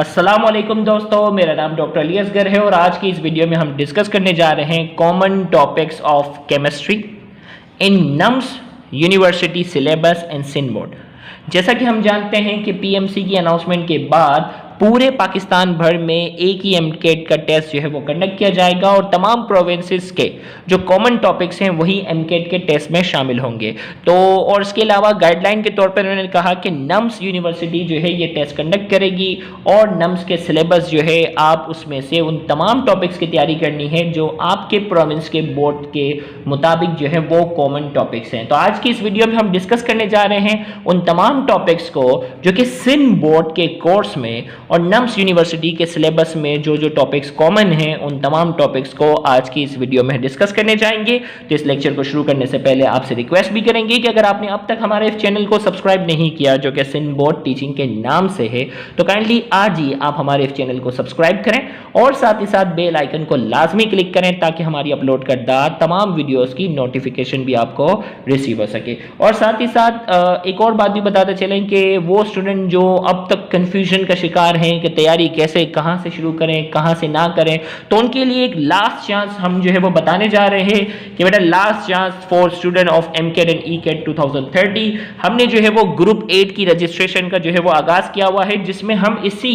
अस्सलाम वालेकुम दोस्तों, मेरा नाम डॉक्टर अली असगर है और आज की इस वीडियो में हम डिस्कस करने जा रहे हैं common topics of chemistry in NUMS university syllabus and Sindh board. जैसा कि हम जानते हैं कि पीएमसी की अनाउंसमेंट के बाद पूरे पाकिस्तान भर में एक ही एमकेट का टेस्ट जो है वो कंडक्ट किया जाएगा और तमाम प्रोविंसेस के जो कॉमन टॉपिक्स हैं वही एमकेट के टेस्ट में शामिल होंगे। तो और इसके अलावा गाइडलाइन के तौर पर उन्होंने कहा कि नम्स यूनिवर्सिटी जो है ये टेस्ट कंडक्ट करेगी और नम्स के सिलेबस जो है आप उसमें से उन तमाम टॉपिक्स की तैयारी करनी है जो आपके प्रोविंस के बोर्ड के मुताबिक जो है वो कॉमन टॉपिक्स हैं। तो आज की इस वीडियो में हम डिस्कस करने जा रहे हैं उन तमाम टॉपिक्स को जो कि सिंध बोर्ड के कोर्स में और नम्स यूनिवर्सिटी के सिलेबस में जो टॉपिक्स कॉमन हैं उन तमाम टॉपिक्स को आज की इस वीडियो में डिस्कस करने जाएंगे। तो इस लेक्चर को शुरू करने से पहले आपसे रिक्वेस्ट भी करेंगे कि अगर आपने अब तक हमारे इस चैनल को सब्सक्राइब नहीं किया जो कि सिंध बोर्ड टीचिंग के नाम से है तो काइंडली आज ही आप हमारे इस चैनल को सब्सक्राइब करें और साथ ही साथ बेल आइकन को लाजमी क्लिक करें ताकि हमारी अपलोड करदा तमाम वीडियोस की नोटिफिकेशन भी आपको रिसीव हो सके। और साथ ही साथ एक और बात भी बताते चलें कि वो स्टूडेंट जो अब तक कंफ्यूजन का शिकार हैं कि तैयारी कैसे कहां से शुरू करें कहां से ना करें, तो उनके लिए एक लास्ट चांस हम जो है वो बताने जा रहे हैं कि बेटा last chance for student of MCAT and ECAT 2030 हमने जो है वो ग्रुप 8 की रजिस्ट्रेशन का जो है वो आगाज किया हुआ है, जिसमें हम इसी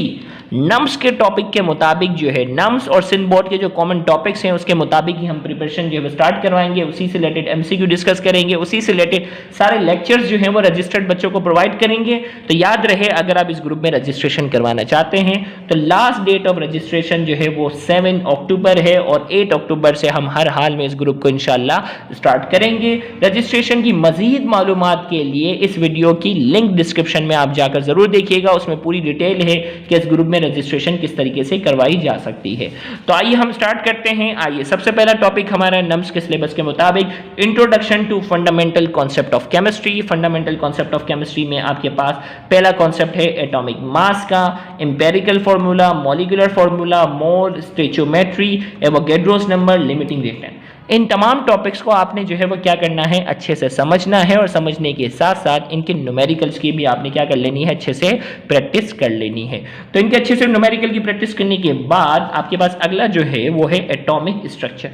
नम्स के टॉपिक के मुताबिक जो है नम्स और सिंध बोर्ड के जो कॉमन टॉपिक्स हैं उसके मुताबिक ही हम प्रिपरेशन जो है स्टार्ट करवाएंगे। उसी से रिलेटेड एमसीक्यू डिस्कस करेंगे, उसी से रिलेटेड सारे लेक्चर्स जो हैं वो रजिस्टर्ड बच्चों को प्रोवाइड करेंगे। तो याद रहे अगर आप इस ग्रुप में रजिस्ट्रेशन करवाना चाहते हैं तो लास्ट डेट ऑफ रजिस्ट्रेशन जो है वो 7 अक्टूबर है और 8 अक्टूबर से हम हर हाल में इस ग्रुप को इंशाल्लाह स्टार्ट करेंगे। रजिस्ट्रेशन की मजीद मालूमात के लिए इस वीडियो की लिंक डिस्क्रिप्शन में आप जाकर जरूर देखिएगा, उसमें पूरी डिटेल है कि इस ग्रुप में रजिस्ट्रेशन किस तरीके से करवाई जा सकती है। तो आइए हम स्टार्ट करते हैं। आइए सबसे पहला टॉपिक हमारा नम्स के सिलेबस के मुताबिक introduction to fundamental concept of chemistry. Fundamental concept of chemistry में आपके पास पहला कॉन्सेप्ट है एटॉमिक मास का, empirical formula, molecular formula, mole, stoichiometry, Avogadro's number, limiting reactant. इन तमाम टॉपिक्स को आपने जो है वो क्या करना है, अच्छे से समझना है और समझने के साथ साथ इनके न्यूमेरिकल्स की भी आपने क्या कर लेनी है, अच्छे से प्रैक्टिस कर लेनी है। तो इनके अच्छे से न्यूमेरिकल की प्रैक्टिस करने के बाद आपके पास अगला जो है वो है एटॉमिक स्ट्रक्चर।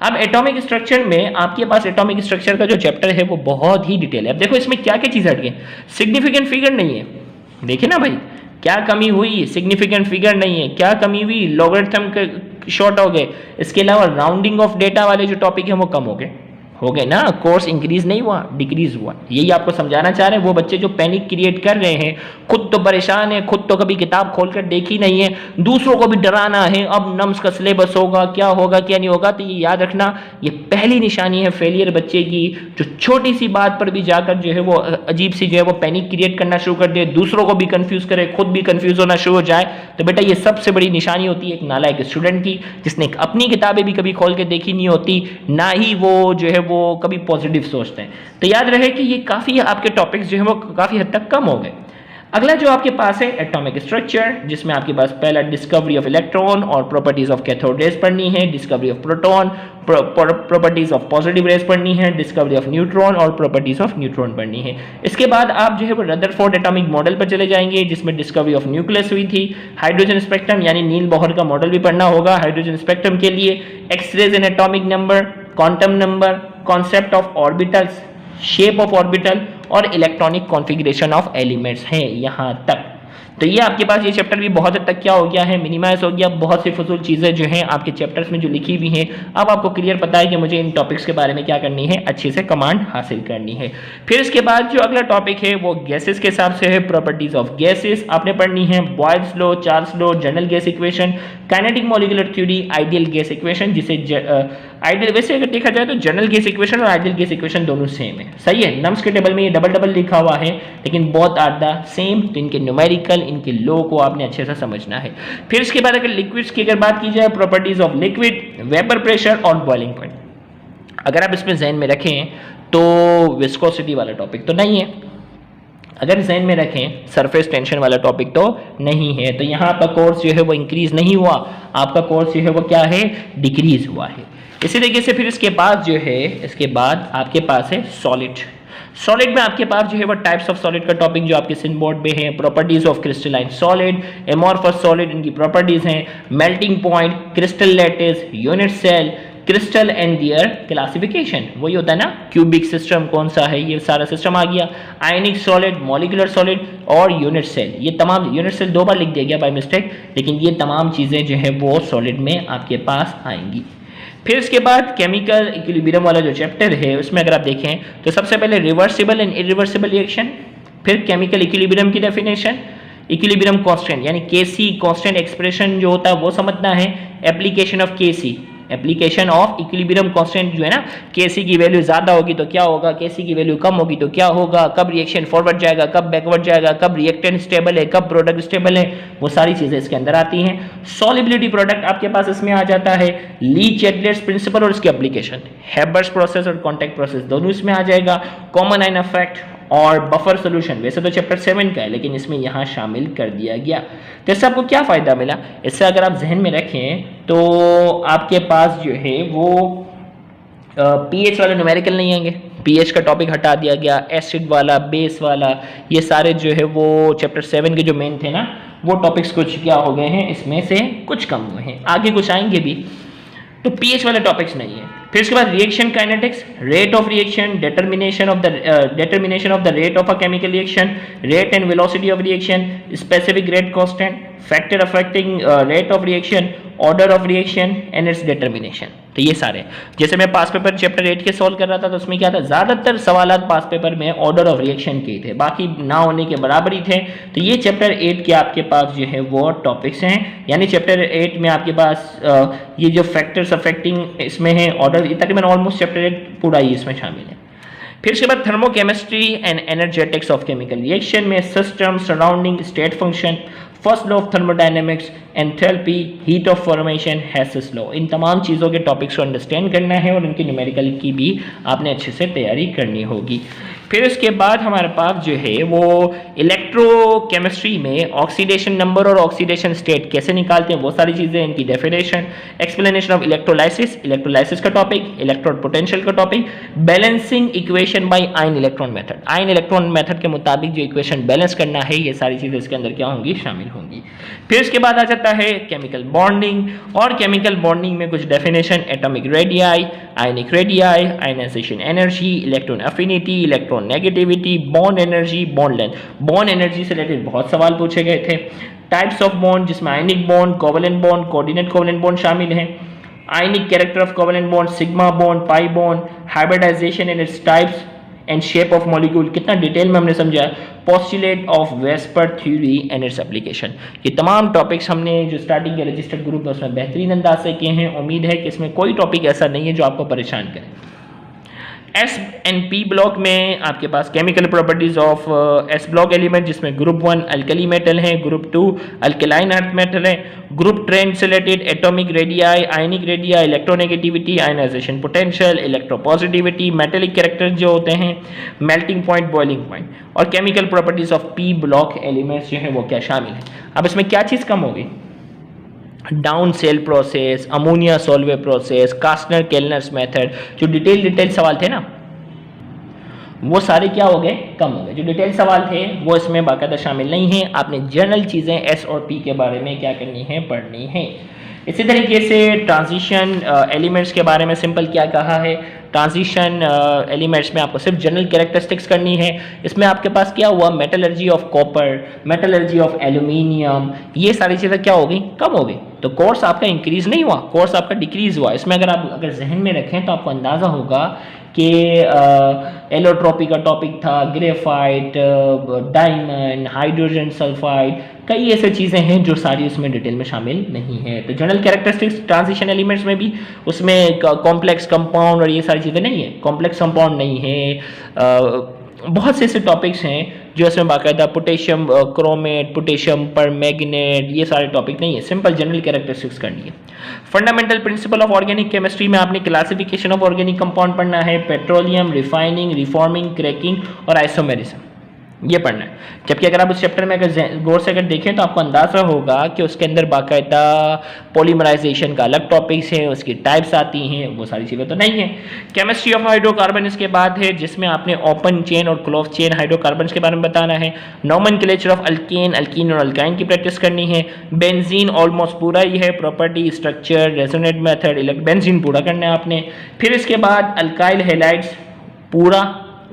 अब एटॉमिक स्ट्रक्चर में आपके पास एटॉमिक स्ट्रक्चर का जो चैप्टर है वो बहुत ही डिटेल है। अब देखो इसमें क्या क्या चीज़ हट गई, सिग्निफिकेंट फिगर नहीं है, देखिए ना भाई क्या कमी हुई, सिग्निफिकेंट फिगर नहीं है, क्या कमी हुई, लॉगरिथम शॉर्ट हो गए, इसके अलावा राउंडिंग ऑफ डेटा वाले जो टॉपिक है वो कम हो गए ना, कोर्स इंक्रीज नहीं हुआ डिक्रीज हुआ। यही आपको समझाना चाह रहे हैं वो बच्चे जो पैनिक क्रिएट कर रहे हैं, खुद तो परेशान है, खुद तो कभी किताब खोलकर देखी नहीं है, दूसरों को भी डराना है अब नम्स का सिलेबस होगा क्या नहीं होगा। तो ये याद रखना, ये पहली निशानी है फेलियर बच्चे की, जो छोटी सी बात पर भी जाकर जो है वो अजीब सी जो है वो पैनिक क्रिएट करना शुरू कर दे, दूसरों को भी कंफ्यूज करे, खुद भी कंफ्यूज होना शुरू हो जाए। तो बेटा ये सबसे बड़ी निशानी होती है एक नालायक स्टूडेंट की, जिसने अपनी किताबें भी कभी खोल के देखी नहीं होती, ना ही वो जो है वो कभी पॉजिटिव सोचते हैं। तो याद रहे कि ये काफी आपके टॉपिक्स जो है वो काफी हद तक कम हो गए। अगला जो आपके पास है एटॉमिक स्ट्रक्चर, जिसमें आपके पास पहला डिस्कवरी ऑफ इलेक्ट्रॉन और प्रॉपर्टीज ऑफ कैथोड रेज पढ़नी है, discovery of proton, properties of positive raise पढ़नी है, डिस्कवरी ऑफ न्यूट्रॉन और प्रॉपर्टीज ऑफ न्यूट्रॉन पढ़नी है। इसके बाद आप जो है वो रदरफोर्ड एटॉमिक मॉडल पर चले जाएंगे, जिसमें डिस्कवरी ऑफ न्यूक्लियस हुई थी, हाइड्रोजन स्पेक्ट्रम यानी नील बोहर का मॉडल भी पढ़ना होगा हाइड्रोजन स्पेक्ट्रम के लिए, X-rays in atomic number, quantum number, concept of orbitals, shape of orbital और इलेक्ट्रॉनिक कॉन्फ़िगरेशन ऑफ एलिमेंट्स हैं यहाँ तक। तो ये आपके पास ये चैप्टर भी बहुत हद तक क्या हो गया है, मिनिमाइज हो गया। बहुत सी फजूल चीज़ें जो हैं आपके चैप्टर्स में जो लिखी हुई हैं, अब आपको क्लियर पता है कि मुझे इन टॉपिक्स के बारे में क्या करनी है, अच्छे से कमांड हासिल करनी है। फिर इसके बाद जो अगला टॉपिक है वो गैसेस के हिसाब से है, प्रॉपर्टीज ऑफ गैसेस आपने पढ़नी है, Boyle's law, Charles law, general gas equation, kinetic molecular theory, ideal gas equation, जिसे आइडियल वैसे अगर देखा जाए तो जनरल गैस इक्वेशन और आइडियल गैस इक्वेशन दोनों सेम है, सही है। नम्स के टेबल में ये डबल लिखा हुआ है लेकिन बोथ आर द सेम। तो इनके न्यूमेरिकल, इनके लॉ को आपने अच्छे से समझना है। फिर इसके बाद अगर लिक्विड्स की अगर बात की जाए, properties of liquid, vapour pressure और बॉइलिंग पॉइंट, अगर आप इसमें जहन में रखें तो विस्कोसिटी वाला टॉपिक तो नहीं है, अगर जहन में रखें सरफेस टेंशन वाला टॉपिक तो नहीं है। तो यहाँ आपका कोर्स जो है वो इंक्रीज नहीं हुआ, आपका कोर्स जो है वो क्या है, डिक्रीज हुआ है। इसी तरीके से फिर इसके बाद जो है, इसके बाद आपके पास है सॉलिड सॉलिड में आपके पास जो है वो टाइप्स ऑफ सॉलिड का टॉपिक जो आपके सिन बोर्ड में है, properties of crystalline solid, amorphous solid इनकी प्रॉपर्टीज हैं, melting point, crystal lattice, unit cell, crystal and their classification, वही होता है ना क्यूबिक सिस्टम कौन सा है, ये सारा सिस्टम आ गया, आयनिक सॉलिड, मॉलिक्यूलर सॉलिड और यूनिट सेल, ये तमाम, यूनिट सेल 2 बार लिख दिया गया बाय मिस्टेक, लेकिन ये तमाम चीज़ें जो है वो सॉलिड में आपके पास आएंगी। फिर इसके बाद केमिकल इक्विलिब्रियम वाला जो चैप्टर है उसमें अगर आप देखें तो सबसे पहले रिवर्सिबल एंड इरिवर्सिबल रिएक्शन, फिर केमिकल इक्विलिब्रियम की डेफिनेशन, इक्विलिब्रियम कांस्टेंट यानी केसी कांस्टेंट एक्सप्रेशन जो होता है वो समझना है, application of KC, application of equilibrium constant जो है ना, केसी की वैल्यू ज्यादा होगी तो क्या होगा, केसी की वैल्यू कम होगी तो क्या होगा, कब रिएक्शन फॉरवर्ड जाएगा, कब बैकवर्ड जाएगा, कब रिएक्टेंट स्टेबल है, कब प्रोडक्ट स्टेबल है, वो सारी चीजें इसके अंदर आती हैं। सॉल्युबिलिटी प्रोडक्ट आपके पास इसमें आ जाता है, ली चैटलेट्स प्रिंसिपल और इसकी एप्लीकेशन, हेबर्स प्रोसेस और कॉन्टैक्ट प्रोसेस दोनों इसमें आ जाएगा, कॉमन आयन इफेक्ट और बफर सॉल्यूशन, वैसे तो चैप्टर 7 का है लेकिन इसमें यहाँ शामिल कर दिया गया। तो इससे आपको क्या फ़ायदा मिला, इससे अगर आप जहन में रखें तो आपके पास जो है वो पीएच वाले न्यूमेरिकल नहीं आएंगे, पीएच का टॉपिक हटा दिया गया, एसिड वाला, बेस वाला, ये सारे जो है वो चैप्टर 7 के जो मेन थे ना वो टॉपिक्स कुछ क्या हो गए हैं, इसमें से कुछ कम हुए हैं, आगे कुछ आएंगे भी, तो पीएच वाले टॉपिक्स नहीं है। फिर उसके बाद reaction kinetics, rate of reaction, determination of the rate of a chemical reaction, rate and velocity of reaction, specific rate constant, factor affecting rate of reaction, order of reaction and it's determination. तो ये सारे, जैसे मैं पास paper chapter 8 के solve कर रहा था तो उसमें क्या था, ज्यादातर सवाल पास पेपर में ऑर्डर ऑफ रिएक्शन के थे, बाकी ना होने के बराबर ही थे। तो ये चैप्टर 8 के आपके पास जो है वो टॉपिक्स हैं, यानी चैप्टर 8 में आपके पास ये जो फैक्टर्स अफेक्टिंग इसमें है, ऑर्डर, तकरीबन ऑलमोस्ट चैप्टर 8 पूरा ही इसमें शामिल है। फिर उसके बाद thermochemistry and energetics of chemical reaction में system, surrounding, state function, first law of thermodynamics, enthalpy, heat of formation, Hess's law, इन तमाम चीज़ों के टॉपिक्स को अंडरस्टैंड करना है और उनकी न्यूमेरिकल की भी आपने अच्छे से तैयारी करनी होगी। फिर उसके बाद हमारे पास जो है वो इलेक्ट्रोकेमिस्ट्री में ऑक्सीडेशन नंबर और ऑक्सीडेशन स्टेट कैसे निकालते हैं वो सारी चीज़ें, इनकी definition, explanation of electrolysis, electrolysis का टॉपिक, इलेक्ट्रोड पोटेंशियल का topic, balancing equation by ion electron method, ion electron method के मुताबिक जो इक्वेशन बैलेंस करना है, ये सारी चीज़ें इसके अंदर क्या होंगी, शामिल होंगी। फिर इसके बाद आ जाता है केमिकल बॉन्डिंग, और केमिकल बॉन्डिंग में कुछ definition, atomic radii, ionic radii, ionization energy, electron affinity, electron negativity, bond energy, bond length, bond energy से रिलेटेड बहुत सवाल पूछे गए थे, टाइप्स ऑफ बॉन्ड जिसमें ionic bond, covalent bond, coordinate covalent bond शामिल हैं, ionic character of covalent bond, sigma bond, pi bond, hybridization and its types and shape of molecule, कितना डिटेल में हमने समझा, postulate of VSEPR theory and its application, ये तमाम topics हमने जो स्टार्टिंग के रजिस्टर्ड ग्रुप है उसमें बेहतरीन अंदाज से किए हैं। उम्मीद है कि इसमें कोई टॉपिक ऐसा नहीं है जो आपको परेशान करे। एस एंड पी ब्लॉक में आपके पास chemical properties of S block element, जिसमें ग्रुप 1 अल्कली मेटल है, ग्रुप 2 अल्कलाइन अर्थ मेटल है, ग्रुप ट्रेंड से related atomic radii, ionic radii, electronegativity, ionization potential, electropositivity, metallic character जो होते हैं, मेल्टिंग पॉइंट, बॉइलिंग पॉइंट, और chemical properties of P block elements जो है वो क्या शामिल है। अब इसमें क्या चीज़ कम होगी, Downs cell process, ammonia Solvay process, Castner Kellner's method, जो डिटेल सवाल थे ना वो सारे क्या हो गए, कम हो गए। जो डिटेल सवाल थे वो इसमें बाकायदा शामिल नहीं है, आपने जनरल चीज़ें एस और पी के बारे में क्या करनी है, पढ़नी है। इसी तरीके से ट्रांजिशन एलिमेंट्स के बारे में सिंपल क्या कहा है, ट्रांजिशन एलिमेंट्स में आपको सिर्फ जनरल कैरेक्टरिस्टिक्स करनी है। इसमें आपके पास क्या हुआ, metallurgy of copper, metallurgy of aluminium, ये सारी चीज़ें क्या हो गई, कम हो गई। तो कोर्स आपका इंक्रीज नहीं हुआ, कोर्स आपका डिक्रीज हुआ। इसमें अगर आप जहन में रखें तो आपको अंदाज़ा होगा कि एलोट्रोपी का टॉपिक था, ग्रेफाइट, डायमंड, हाइड्रोजन सल्फाइड, कई ऐसे चीज़ें हैं जो सारी उसमें डिटेल में शामिल नहीं है। तो जनरल कैरेक्टरिस्टिक्स ट्रांजिशन एलिमेंट्स में भी उसमें कॉम्प्लेक्स कंपाउंड और ये सारी चीज़ें नहीं है, कॉम्प्लेक्स कंपाउंड नहीं है, बहुत से ऐसे टॉपिक्स हैं जो इसमें बाकायदा पोटेशियम क्रोमेट, पोटेशियम पर मैग्नेट, ये सारे टॉपिक नहीं है, सिंपल जनरल कैरेक्टरिस्टिक्स करनी है। Fundamental principle of organic chemistry में आपने क्लासिफिकेशन ऑफ ऑर्गेनिक कंपाउंड पढ़ना है, पेट्रोलियम, रिफाइनिंग, रिफॉर्मिंग, क्रैकिंग और आइसोमेरिज्म। ये पढ़ना है। जबकि अगर आप उस चैप्टर में अगर गौर से अगर देखें तो आपको अंदाज़ा होगा कि उसके अंदर बाकायदा पॉलीमराइजेशन का अलग टॉपिक्स है, उसकी टाइप्स आती हैं, वो सारी चीज़ें तो नहीं है। केमिस्ट्री ऑफ हाइड्रोकार्बन इसके बाद है, जिसमें आपने ओपन चेन और क्लोज चेन हाइड्रोकार्बन के बारे में बताना है। नोमेनक्लेचर ऑफ अल्केन, अल्कीन और अल्काइन की प्रैक्टिस करनी है। बेंजीन ऑलमोस्ट पूरा ही है, property, structure, resonate method, benzene पूरा करना है आपने। फिर इसके बाद अल्काइल हैलाइड्स पूरा,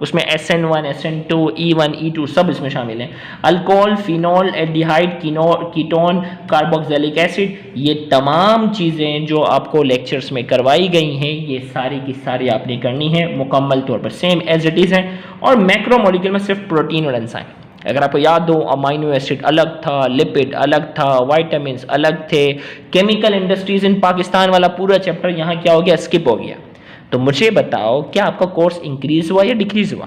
उसमें SN1, SN2, E1, E2 सब इसमें शामिल हैं। Alcohol, phenol, aldehyde, ketone, carboxylic acid, ये तमाम चीज़ें जो आपको लेक्चर्स में करवाई गई हैं, ये सारी की सारी आपने करनी है मुकम्मल तौर पर, सेम एज इट इज़ हैं। और मैक्रोमोलिक्यूल में सिर्फ प्रोटीन और एंजाइम, अगर आपको याद हो अमाइनो एसिड अलग था, लिपिड अलग था, वाइटामिन अलग थे। केमिकल इंडस्ट्रीज इन पाकिस्तान वाला पूरा चैप्टर यहाँ क्या हो गया, स्किप हो गया। तो मुझे बताओ क्या आपका कोर्स इंक्रीज हुआ या डिक्रीज हुआ?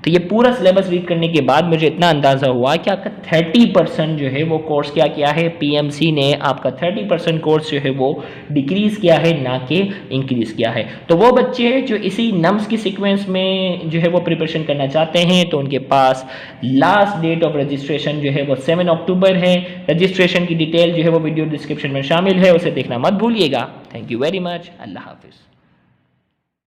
तो ये पूरा सिलेबस रीड करने के बाद मुझे इतना अंदाज़ा हुआ कि आपका 30% जो है वो कोर्स क्या किया है, PMC ने आपका 30% कोर्स जो है वो डिक्रीज़ किया है, ना कि इंक्रीज़ किया है। तो वो बच्चे जो इसी नम्स की सीक्वेंस में जो है वो प्रिपरेशन करना चाहते हैं, तो उनके पास लास्ट डेट ऑफ रजिस्ट्रेशन जो है वो 7 अक्टूबर है। रजिस्ट्रेशन की डिटेल जो है वो वीडियो डिस्क्रिप्शन में शामिल है, उसे देखना मत भूलिएगा। Thank you very much. अल्लाह हाफिज़।